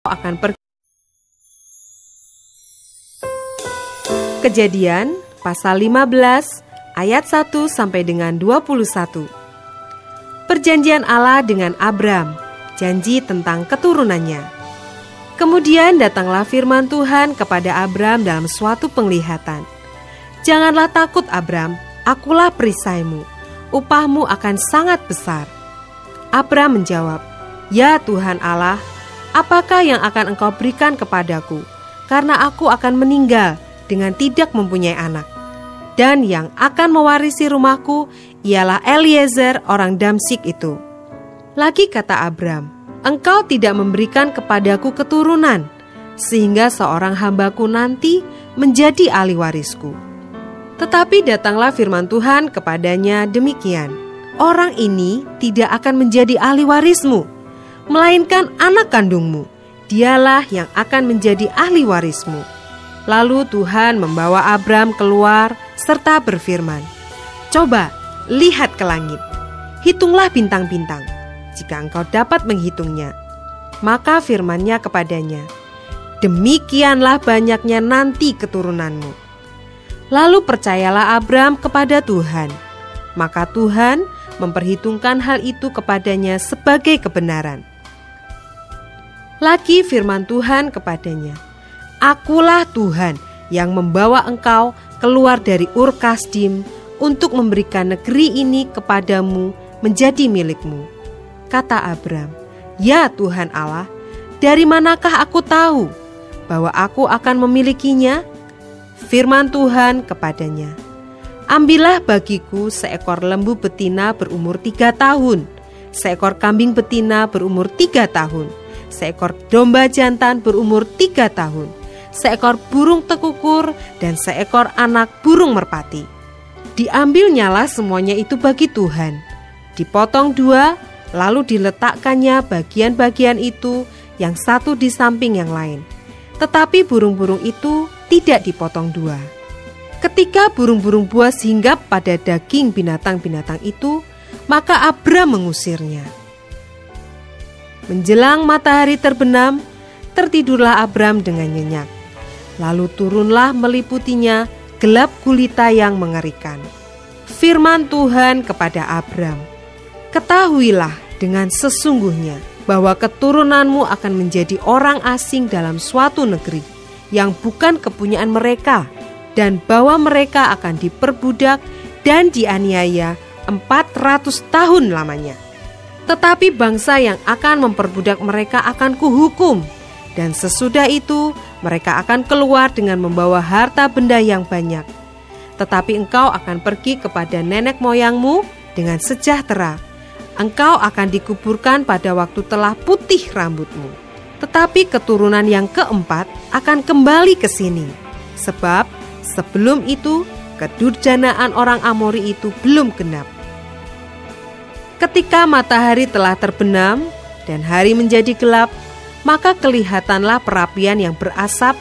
akan pergi. Kejadian pasal 15 ayat 1 sampai dengan 21. Perjanjian Allah dengan Abram, janji tentang keturunannya. Kemudian datanglah firman Tuhan kepada Abram dalam suatu penglihatan. Janganlah takut Abram, akulah perisaimu, upahmu akan sangat besar. Abram menjawab, ya Tuhan Allah, apakah yang akan Engkau berikan kepadaku, karena aku akan meninggal dengan tidak mempunyai anak. Dan yang akan mewarisi rumahku ialah Eliezer orang Damsyik itu. Lagi kata Abram, Engkau tidak memberikan kepadaku keturunan, sehingga seorang hambaku nanti menjadi ahli warisku. Tetapi datanglah firman Tuhan kepadanya demikian, orang ini tidak akan menjadi ahli warismu, melainkan anak kandungmu, dialah yang akan menjadi ahli warismu. Lalu Tuhan membawa Abram keluar serta berfirman, coba lihat ke langit, hitunglah bintang-bintang, jika engkau dapat menghitungnya. Maka firman-Nya kepadanya, demikianlah banyaknya nanti keturunanmu. Lalu percayalah Abram kepada Tuhan, maka Tuhan memperhitungkan hal itu kepadanya sebagai kebenaran. Lagi firman Tuhan kepadanya, akulah Tuhan yang membawa engkau keluar dari Ur Kasdim untuk memberikan negeri ini kepadamu menjadi milikmu. Kata Abram, ya Tuhan Allah, dari manakah aku tahu bahwa aku akan memilikinya? Firman Tuhan kepadanya, ambillah bagiku seekor lembu betina berumur 3 tahun, seekor kambing betina berumur 3 tahun, seekor domba jantan berumur 3 tahun, seekor burung tekukur, dan seekor anak burung merpati. Diambilnyalah semuanya itu bagi Tuhan, dipotong 2, lalu diletakkannya bagian-bagian itu yang satu di samping yang lain. Tetapi burung-burung itu tidak dipotong 2. Ketika burung-burung buas hinggap pada daging binatang-binatang itu, maka Abram mengusirnya. Menjelang matahari terbenam, tertidurlah Abram dengan nyenyak. Lalu turunlah meliputinya gelap gulita yang mengerikan. Firman Tuhan kepada Abram, ketahuilah dengan sesungguhnya bahwa keturunanmu akan menjadi orang asing dalam suatu negeri yang bukan kepunyaan mereka, dan bahwa mereka akan diperbudak dan dianiaya 400 tahun lamanya. Tetapi bangsa yang akan memperbudak mereka akan kuhukum, dan sesudah itu mereka akan keluar dengan membawa harta benda yang banyak. Tetapi engkau akan pergi kepada nenek moyangmu dengan sejahtera. Engkau akan dikuburkan pada waktu telah putih rambutmu. Tetapi keturunan yang keempat akan kembali ke sini, sebab sebelum itu kedurjanaan orang Amori itu belum genap. Ketika matahari telah terbenam dan hari menjadi gelap, maka kelihatanlah perapian yang berasap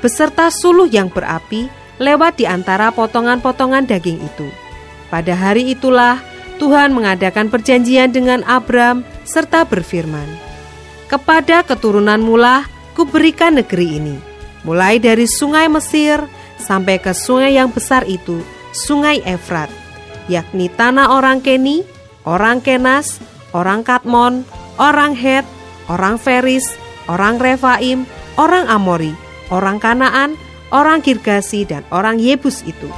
beserta suluh yang berapi lewat di antara potongan-potongan daging itu. Pada hari itulah Tuhan mengadakan perjanjian dengan Abram serta berfirman, kepada keturunanmu lah kuberikan negeri ini, mulai dari sungai Mesir sampai ke sungai yang besar itu, sungai Efrat, yakni tanah orang Keni, orang Kenas, orang Kadmon, orang Het, orang Feris, orang Refaim, orang Amori, orang Kanaan, orang Girgasi, dan orang Yebus itu.